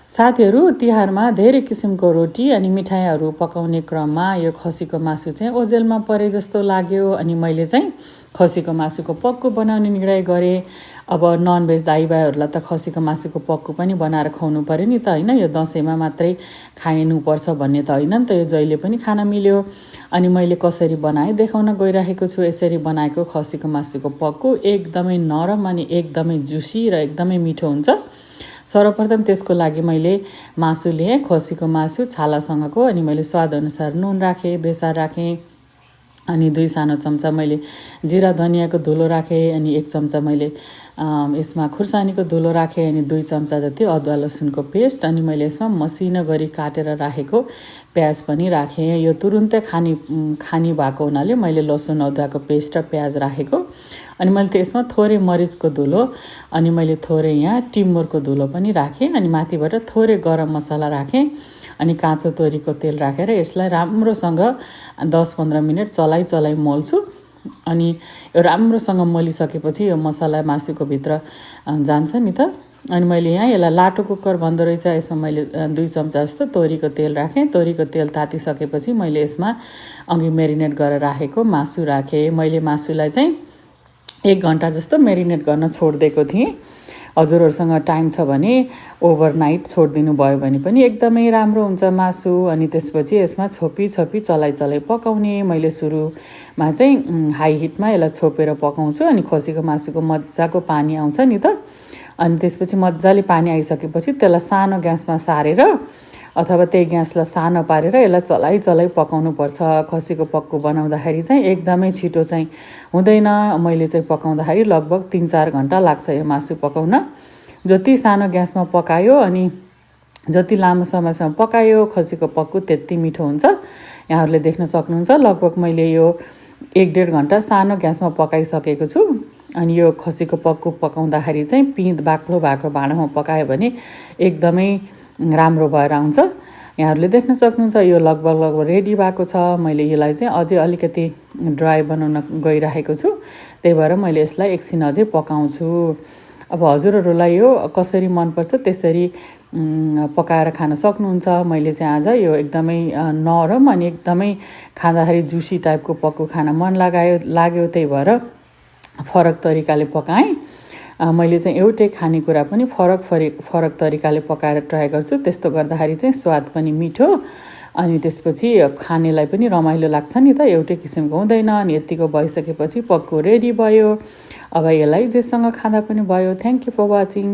साथीहरू, तिहारमा धेरै किसिमको रोटी अनि मिठाईहरू पकाउने क्रममा यो खसीको मासु चाहिँ ओझेलमा परे जस्तो लाग्यो। अनि मैले चाहिँ खसीको मासुको पक्कु बनाउने निर्णय गरेँ। अब ननभेज दाइभाइहरूलाई त खसीको मासुको पक्कु पनि बनाएर खुवाउनु पऱ्यो नि त, होइन? यो दसैँमा मात्रै खाइनुपर्छ भन्ने त होइन नि त, यो जहिले पनि खान मिल्यो। अनि मैले कसरी बनाएँ देखाउन गइरहेको छु। यसरी बनाएको खसीको मासुको पक्कु एकदमै नरम अनि एकदमै जुसी र एकदमै मिठो हुन्छ। सर्वप्रथम त्यसको लागि मैले मासु लिएँ, खसीको मासु छालासँगको। अनि मैले स्वादअनुसार नुन राखेँ, बेसार राखेँ। अनि 2 सानो चम्चा मैले जिरा धनियाँको धुलो राखेँ। अनि 1 चम्चा मैले यसमा खुर्सानीको धुलो राखेँ। अनि 2 चम्चा जति अदुवा लसुनको पेस्ट। अनि मैले यसमा मसिनो गरी काटेर राखेको प्याज पनि राखेँ। यो तुरुन्तै खानी भएको हुनाले मैले लसुन अदुवाको पेस्ट र प्याज राखेको। अनि मैले त्यसमा थोरै मरिचको धुलो अनि मैले थोरै यहाँ टिमुरको धुलो पनि राखेँ। अनि माथिबाट थोरै गरम मसला राखेँ। अनि काँचो तोरीको तेल राखेर यसलाई राम्रोसँग 10-15 मिनट चलाइ मोल्छु। अनि यो राम्रोसँग मोलिसकेपछि यो मसला मासुको भित्र जान्छ नि त। अनि मैले यहाँ यसलाई लाटो कुकर भन्दो रहेछ, यसमा मैले 2 चम्चा जस्तो तोरीको तेल राखेँ। तोरीको तेल तातिसकेपछि मैले यसमा अघि मेरिनेट गरेर राखेको मासु राखेँ। मैले मासुलाई चाहिँ 1 घन्टा जस्तो मेरिनेट गर्न छोडिदिएको थिएँ। हजुरहरूसँग टाइम छ भने ओभरनाइट छोडिदिनु भयो भने पनि एकदमै राम्रो हुन्छ मासु। अनि त्यसपछि यसमा छोपी चलाइ पकाउने। मैले सुरुमा चाहिँ हाई हिटमा यसलाई छोपेर पकाउँछु। अनि खसीको मासुको मजाको पानी आउँछ नि त। अनि त्यसपछि मजाले पानी आइसकेपछि त्यसलाई सानो ग्यासमा सारेर अथवा त्यही ग्यासलाई सानो पारेर यसलाई चलाइ पकाउनुपर्छ। खसीको पक्कु बनाउँदाखेरि चाहिँ एकदमै छिटो चाहिँ हुँदैन। मैले चाहिँ पकाउँदाखेरि लगभग 3-4 घन्टा लाग्छ यो मासु पकाउन। जति सानो ग्यासमा पकायो अनि जति लामो समयसम्म पकायो खसीको पक्कु त्यति मिठो हुन्छ। यहाँहरूले देख्न सक्नुहुन्छ लगभग मैले यो 1-1.5 घन्टा सानो ग्यासमा पकाइसकेको छु। अनि यो खसीको पक्कु पकाउँदाखेरि चाहिँ पिँध बाक्लो भएको भाँडामा पकायो भने एकदमै राम्रो भएर आउँछ। यहाँहरूले देख्न सक्नुहुन्छ यो लगभग रेडी भएको छ। मैले यसलाई चाहिँ अझै अलिकति ड्राई बनाउन गइरहेको छु, त्यही भएर मैले यसलाई एकछिन अझै पकाउँछु। अब हजुरहरूलाई यो कसरी मनपर्छ त्यसरी पकाएर खान सक्नुहुन्छ। मैले चाहिँ आज यो एकदमै नरम अनि एकदमै खाँदाखेरि जुसी टाइपको पक्कु खान मन लाग्यो, त्यही भएर फरक तरिकाले पकाएँ। मैले चाहिँ एउटै खानेकुरा पनि फरक तरिकाले पकाएर ट्राई गर्छु। त्यस्तो गर्दाखेरि चाहिँ स्वाद पनि मिठो अनि त्यसपछि खानेलाई पनि रमाइलो लाग्छ नि त, एउटै किसिमको हुँदैन। अनि यतिको भइसकेपछि पक्कु रेडी भयो। अब यसलाई जेसँग खाँदा पनि भयो। Thank you for watching.